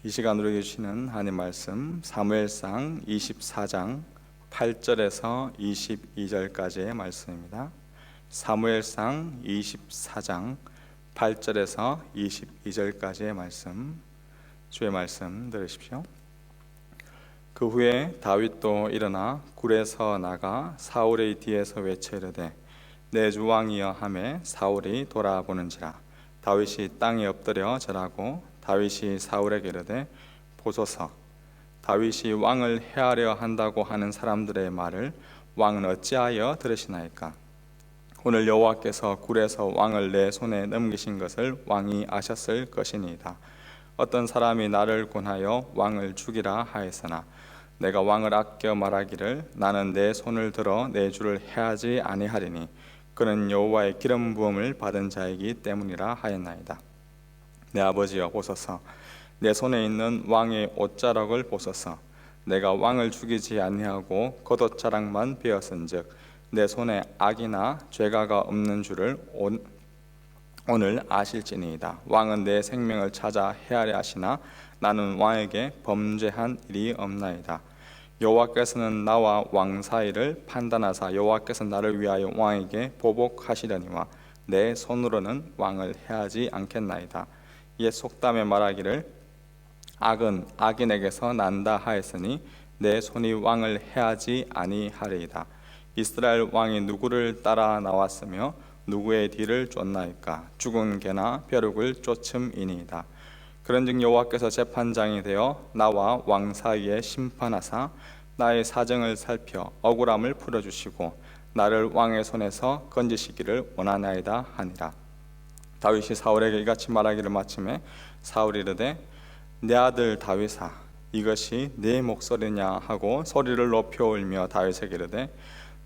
이 시간 우리에게 주시는 하나님 말씀 사무엘상 24장 8절에서 22절까지의 말씀입니다. 사무엘상 24장 8절에서 22절까지의 말씀, 주의 말씀 들으십시오. 그 후에 다윗도 일어나 굴에서 나가 사울의 뒤에서 외쳐 이르되 내 주 왕이여 하매 사울이 돌아보는지라 다윗이 땅에 엎드려 절하고 다윗이 사울에게 이르되 보소서 다윗이 왕을 해하려 한다고 하는 사람들의 말을 왕은 어찌하여 들으시나이까? 오늘 여호와께서 굴에서 왕을 내 손에 넘기신 것을 왕이 아셨을 것이니이다. 어떤 사람이 나를 권하여 왕을 죽이라 하였으나 내가 왕을 아껴 말하기를 나는 내 손을 들어 내 주를 해하지 아니하리니 그는 여호와의 기름 부음을 받은 자이기 때문이라 하였나이다. 내 아버지여 보소서 내 손에 있는 왕의 옷자락을 보소서 내가 왕을 죽이지 아니하고 겉옷자락만 베었은즉 내 손에 악이나 죄가가 없는 줄을 오늘 아실지니이다. 왕은 내 생명을 찾아 해하려 하시나 나는 왕에게 범죄한 일이 없나이다. 여호와께서는 나와 왕 사이를 판단하사 여호와께서 나를 위하여 왕에게 보복하시려니와 내 손으로는 왕을 해하지 않겠나이다. 옛 속담에 말하기를 악은 악인에게서 난다 하였으니 내 손이 왕을 해하지 아니하리이다. 이스라엘 왕이 누구를 따라 나왔으며 누구의 뒤를 쫓나이까? 죽은 개나 벼룩을 쫓음이니이다. 그런즉 여호와께서 재판장이 되어 나와 왕 사이에 심판하사 나의 사정을 살펴 억울함을 풀어주시고 나를 왕의 손에서 건지시기를 원하나이다 하니라. 다윗이 사울에게 이같이 말하기를 마침에 사울이 이르되 내 아들 다윗아 이것이 네 목소리냐 하고 소리를 높여 울며 다윗에게 이르되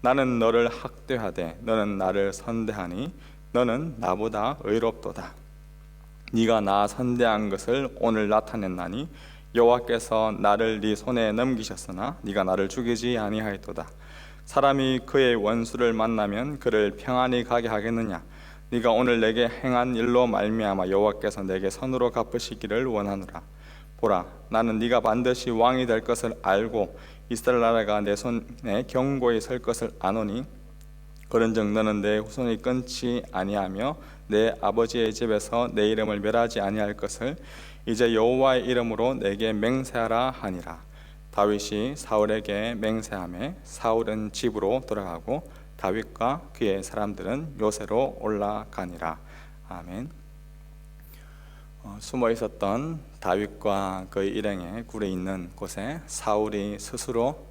나는 너를 학대하되 너는 나를 선대하니 너는 나보다 의롭도다. 네가 나 선대한 것을 오늘 나타냈나니 여호와께서 나를 네 손에 넘기셨으나 네가 나를 죽이지 아니하였도다. 사람이 그의 원수를 만나면 그를 평안히 가게 하겠느냐? 네가 오늘 내게 행한 일로 말미암아 여호와께서 내게 선으로 갚으시기를 원하노라. 보라, 나는 네가 반드시 왕이 될 것을 알고 이스라엘 나라가 내 손에 견고히 설 것을 아노니 그런즉 너는 내 후손이 끊지 아니하며 내 아버지의 집에서 내 이름을 멸하지 아니할 것을 이제 여호와의 이름으로 내게 맹세하라 하니라. 다윗이 사울에게 맹세하매 사울은 집으로 돌아가고 다윗과 그의 사람들은 요새로 올라가니라. 아멘. 숨어 있었던 다윗과 그의 일행의 굴에 있는 곳에 사울이 스스로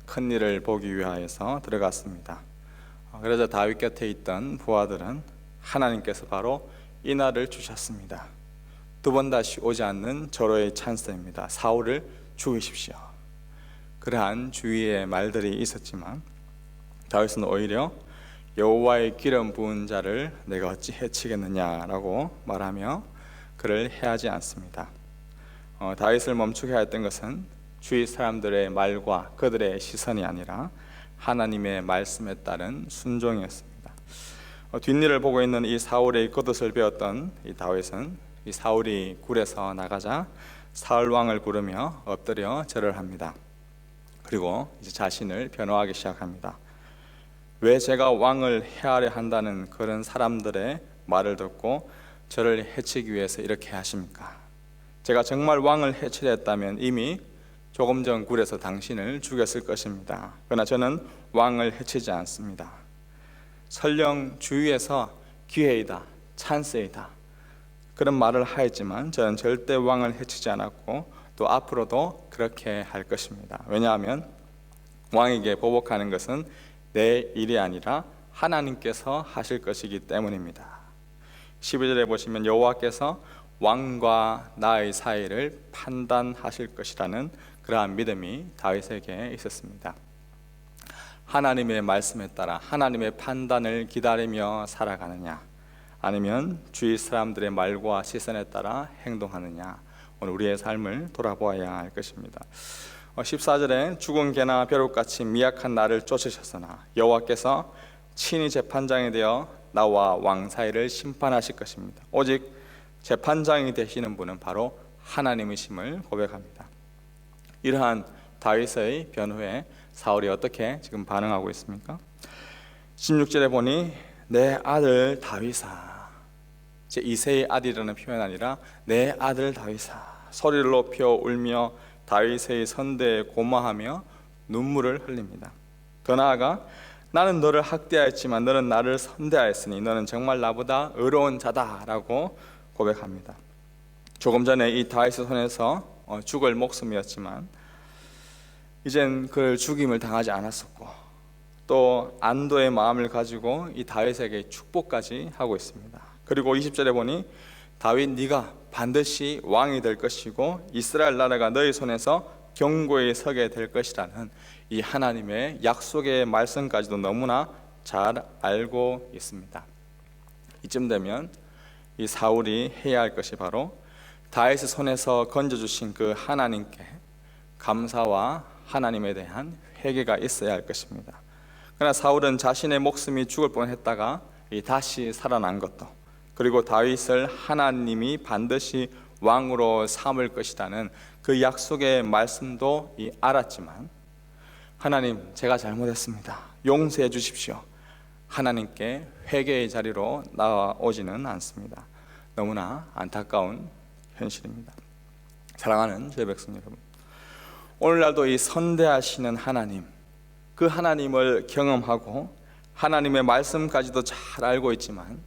큰 일을 보기 위하여서 들어갔습니다. 그래서 다윗 곁에 있던 부하들은 하나님께서 바로 이 날을 주셨습니다. 두 번 다시 오지 않는 절호의 찬스입니다. 사울을 죽이십시오. 그러한 주의의 말들이 있었지만 다윗은 오히려 여호와의 기름 부은 자를 내가 어찌 해치겠느냐라고 말하며 그를 해하지 않습니다. 다윗을 멈추게 하였던 것은 주위 사람들의 말과 그들의 시선이 아니라 하나님의 말씀에 따른 순종이었습니다. 뒷일을 보고 있는 이 사울의 겉옷을 베었던 이 다윗은 이 사울이 굴에서 나가자 사울 왕을 부르며 엎드려 절을 합니다. 그리고 이제 자신을 변호하기 시작합니다. 왜 제가 왕을 해하려 한다는 그런 사람들의 말을 듣고 저를 해치기 위해서 이렇게 하십니까? 제가 정말 왕을 해치려 했다면 이미 조금 전 굴에서 당신을 죽였을 것입니다. 그러나 저는 왕을 해치지 않습니다. 설령 주위에서 기회이다, 찬스이다 그런 말을 하였지만 저는 절대 왕을 해치지 않았고 또 앞으로도 그렇게 할 것입니다. 왜냐하면 왕에게 보복하는 것은 내 일이 아니라 하나님께서 하실 것이기 때문입니다. 12절에 보시면 여호와께서 왕과 나의 사이를 판단하실 것이라는 그러한 믿음이 다윗에게 있었습니다. 하나님의 말씀에 따라 하나님의 판단을 기다리며 살아가느냐 아니면 주위 사람들의 말과 시선에 따라 행동하느냐 오늘 우리의 삶을 돌아보아야 할 것입니다. 14절에 죽은 개나 벼룩같이 미약한 나를 쫓으셨으나 여호와께서 친히 재판장이 되어 나와 왕 사이를 심판하실 것입니다. 오직 재판장이 되시는 분은 바로 하나님이심을 고백합니다. 이러한 다윗의 변호에 사울이 어떻게 지금 반응하고 있습니까? 16절에 보니 내 아들 다윗아, 제 이세의 아들이라는 표현 아니라 내 아들 다윗아, 소리를 높여 울며 다윗의 선대에 고마하며 눈물을 흘립니다. 더 나아가 나는 너를 학대하였지만 너는 나를 선대하였으니 너는 정말 나보다 의로운 자다라고 고백합니다. 조금 전에 이 다윗의 손에서 죽을 목숨이었지만 이젠 그를 죽임을 당하지 않았었고 또 안도의 마음을 가지고 이 다윗에게 축복까지 하고 있습니다. 그리고 20절에 보니 다윗 네가 반드시 왕이 될 것이고 이스라엘 나라가 너의 손에서 견고히 서게 될 것이라는 이 하나님의 약속의 말씀까지도 너무나 잘 알고 있습니다. 이쯤 되면 이 사울이 해야 할 것이 바로 다윗의 손에서 건져주신 그 하나님께 감사와 하나님에 대한 회개가 있어야 할 것입니다. 그러나 사울은 자신의 목숨이 죽을 뻔했다가 다시 살아난 것도, 그리고 다윗을 하나님이 반드시 왕으로 삼을 것이라는 그 약속의 말씀도 알았지만 하나님 제가 잘못했습니다, 용서해 주십시오, 하나님께 회개의 자리로 나아오지는 않습니다. 너무나 안타까운 현실입니다. 사랑하는 주의 백성 여러분, 오늘날도 이 선대하시는 하나님, 그 하나님을 경험하고 하나님의 말씀까지도 잘 알고 있지만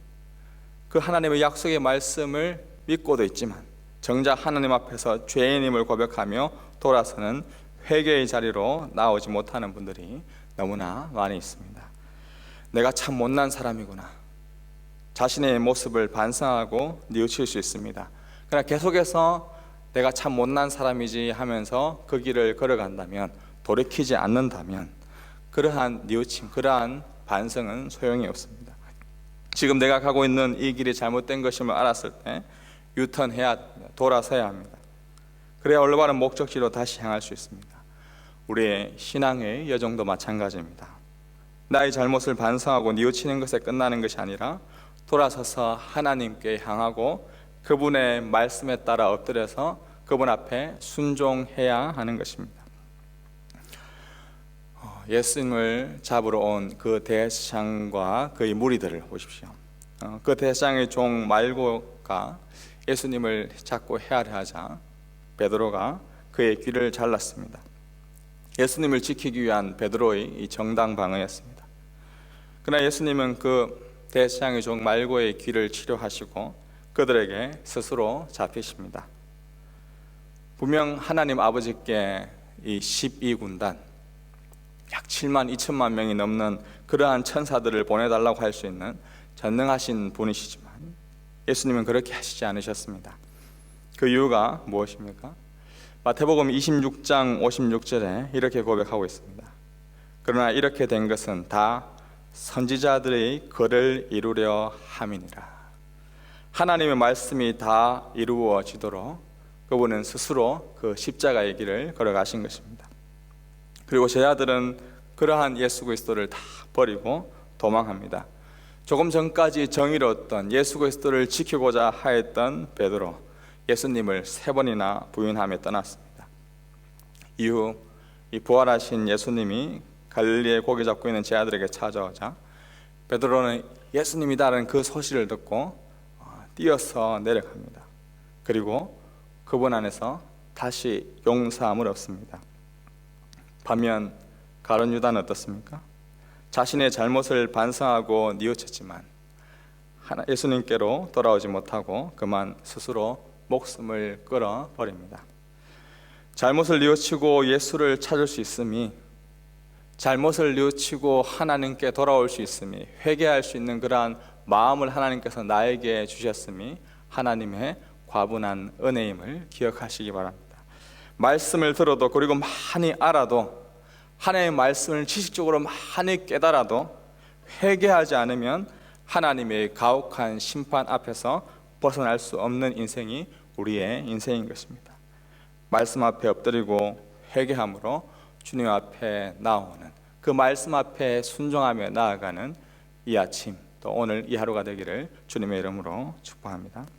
그 하나님의 약속의 말씀을 믿고도 있지만 정작 하나님 앞에서 죄인임을 고백하며 돌아서는 회개의 자리로 나오지 못하는 분들이 너무나 많이 있습니다. 내가 참 못난 사람이구나, 자신의 모습을 반성하고 뉘우칠 수 있습니다. 그러나 계속해서 내가 참 못난 사람이지 하면서 그 길을 걸어간다면, 돌이키지 않는다면 그러한 뉘우침, 그러한 반성은 소용이 없습니다. 지금 내가 가고 있는 이 길이 잘못된 것임을 알았을 때 유턴해야, 돌아서야 합니다. 그래야 올바른 목적지로 다시 향할 수 있습니다. 우리의 신앙의 여정도 마찬가지입니다. 나의 잘못을 반성하고 뉘우치는 것에 끝나는 것이 아니라 돌아서서 하나님께 향하고 그분의 말씀에 따라 엎드려서 그분 앞에 순종해야 하는 것입니다. 예수님을 잡으러 온 그 대제사장과 그의 무리들을 보십시오. 그 대제사장의 종 말고가 예수님을 잡고 헤아려 하자 베드로가 그의 귀를 잘랐습니다. 예수님을 지키기 위한 베드로의 이 정당 방어였습니다. 그러나 예수님은 그 대제사장의 종 말고의 귀를 치료하시고 그들에게 스스로 잡히십니다. 분명 하나님 아버지께 이 12군단 약 7만 2천만 명이 넘는 그러한 천사들을 보내달라고 할 수 있는 전능하신 분이시지만 예수님은 그렇게 하시지 않으셨습니다. 그 이유가 무엇입니까? 마태복음 26장 56절에 이렇게 고백하고 있습니다. 그러나 이렇게 된 것은 다 선지자들의 글을 이루려 함이니라. 하나님의 말씀이 다 이루어지도록 그분은 스스로 그 십자가의 길을 걸어가신 것입니다. 그리고 제자들은 그러한 예수 그리스도를 다 버리고 도망합니다. 조금 전까지 정의로웠던 예수 그리스도를 지키고자 하였던 베드로, 예수님을 3번이나 부인하며 떠났습니다. 이후 이 부활하신 예수님이 갈릴리에 고기 잡고 있는 제자들에게 찾아오자 베드로는 예수님이다라는 그 소식을 듣고 뛰어서 내려갑니다. 그리고 그분 안에서 다시 용서함을 얻습니다. 반면 가룟 유다는 어떻습니까? 자신의 잘못을 반성하고 뉘우쳤지만 예수님께로 돌아오지 못하고 그만 스스로 목숨을 끊어버립니다. 잘못을 뉘우치고 예수를 찾을 수 있음이, 잘못을 뉘우치고 하나님께 돌아올 수 있음이, 회개할 수 있는 그러한 마음을 하나님께서 나에게 주셨음이 하나님의 과분한 은혜임을 기억하시기 바랍니다. 말씀을 들어도, 그리고 많이 알아도, 하나님의 말씀을 지식적으로 많이 깨달아도 회개하지 않으면 하나님의 가혹한 심판 앞에서 벗어날 수 없는 인생이 우리의 인생인 것입니다. 말씀 앞에 엎드리고 회개함으로 주님 앞에 나오는, 그 말씀 앞에 순종하며 나아가는 이 아침, 또 오늘 이 하루가 되기를 주님의 이름으로 축복합니다.